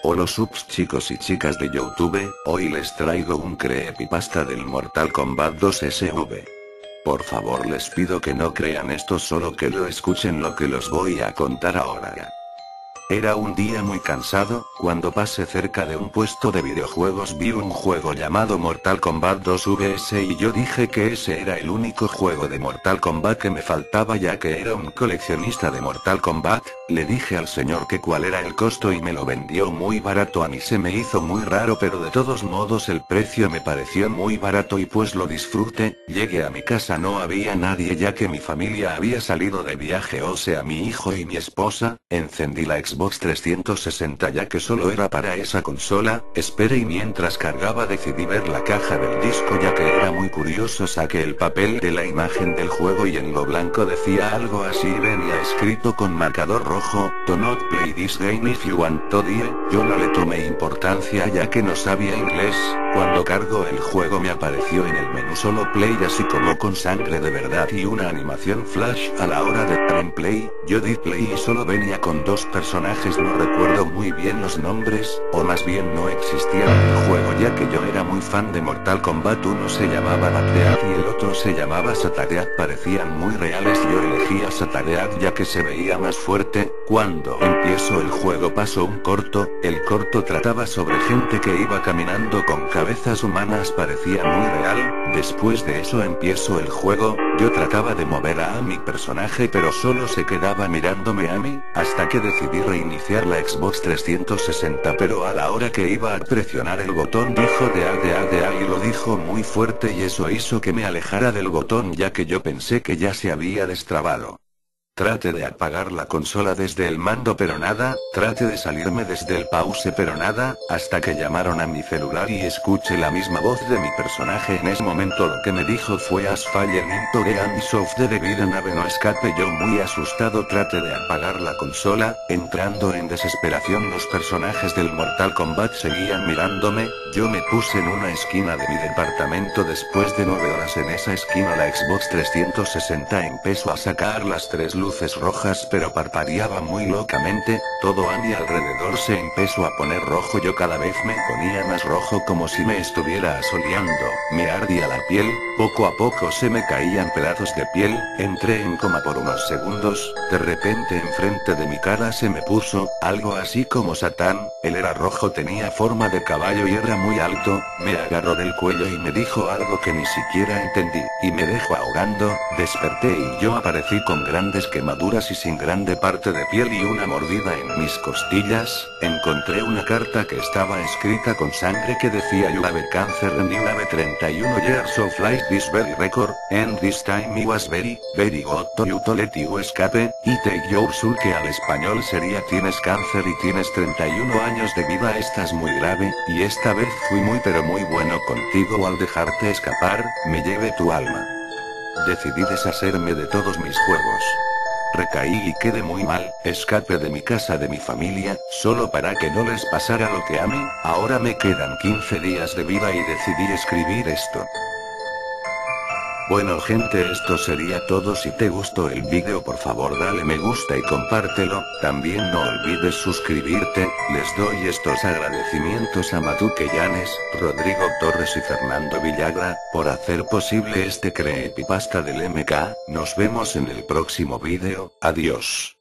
Hola subs chicos y chicas de YouTube, hoy les traigo un creepypasta del Mortal Kombat 2 SV. Por favor les pido que no crean esto, solo que lo escuchen lo que los voy a contar ahora. Era un día muy cansado, cuando pasé cerca de un puesto de videojuegos vi un juego llamado Mortal Kombat 2 VS y yo dije que ese era el único juego de Mortal Kombat que me faltaba, ya que era un coleccionista de Mortal Kombat. Le dije al señor que cuál era el costo y me lo vendió muy barato. A mí se me hizo muy raro, pero de todos modos el precio me pareció muy barato y pues lo disfruté. Llegué a mi casa, no había nadie ya que mi familia había salido de viaje, o sea mi hijo y mi esposa. Encendí la Xbox 360 ya que solo era para esa consola. Esperé y mientras cargaba decidí ver la caja del disco ya que era muy curioso. Saqué el papel de la imagen del juego y en lo blanco decía algo así, venía escrito con marcador rojo: "Do not play this game if you want to die". Yo no le tomé importancia ya que no sabía inglés. Cuando cargó el juego me apareció en el menú solo play, así como con sangre de verdad y una animación flash a la hora de dar en play. Yo di play y solo venía con dos personajes, no recuerdo muy bien los nombres, o más bien no existían en el juego ya que yo era muy fan de Mortal Kombat. Uno se llamaba Batead y el otro se llamaba Satadead, parecían muy reales. Yo elegí a Satadead ya que se veía más fuerte. Cuando empiezo el juego pasó un corto, el corto trataba sobre gente que iba caminando con cabezas humanas, parecía muy real. Después de eso empiezo el juego, yo trataba de mover a mi personaje pero solo se quedaba mirándome a mí, hasta que decidí reiniciar la Xbox 360, pero a la hora que iba a presionar el botón dijo de A y lo dijo muy fuerte y eso hizo que me alejara del botón ya que yo pensé que ya se había destrabado. Traté de apagar la consola desde el mando pero nada, traté de salirme desde el pause pero nada, hasta que llamaron a mi celular y escuché la misma voz de mi personaje. En ese momento lo que me dijo fue "As fallen into the abyss of the devil nave no escape". Yo muy asustado traté de apagar la consola, entrando en desesperación. Los personajes del Mortal Kombat seguían mirándome. Yo me puse en una esquina de mi departamento. Después de 9 horas en esa esquina la Xbox 360 empezó a sacar las tres luces rojas pero parpadeaba muy locamente. Todo a mi alrededor se empezó a poner rojo, yo cada vez me ponía más rojo como si me estuviera asoleando. Me ardía la piel, poco a poco se me caían pedazos de piel, entré en coma por unos segundos. De repente enfrente de mi cara se me puso algo así como Satán. Él era rojo, tenía forma de caballo y era muy alto. Me agarró del cuello y me dijo algo que ni siquiera entendí, y me dejó ahogando. Desperté y yo aparecí con grandes quemaduras y sin grande parte de piel y una mordida en mis costillas. Encontré una carta que estaba escrita con sangre que decía: "You have cancer and you have 31 years of life this very record, and this time it was very good to you to let you escape, y take your soul", que al español sería: "Tienes cáncer y tienes 31 años de vida, estás muy grave, y esta vez fui muy pero muy bueno contigo al dejarte escapar, me llevé tu alma". Decidí deshacerme de todos mis juegos. Recaí y quedé muy mal, escapé de mi casa, de mi familia, solo para que no les pasara lo que a mí. Ahora me quedan 15 días de vida y decidí escribir esto. Bueno gente, esto sería todo. Si te gustó el vídeo por favor dale me gusta y compártelo. También no olvides suscribirte. Les doy estos agradecimientos a Maduque Llanes, Rodrigo Torres y Fernando Villagra, por hacer posible este creepypasta del MK. Nos vemos en el próximo vídeo, adiós.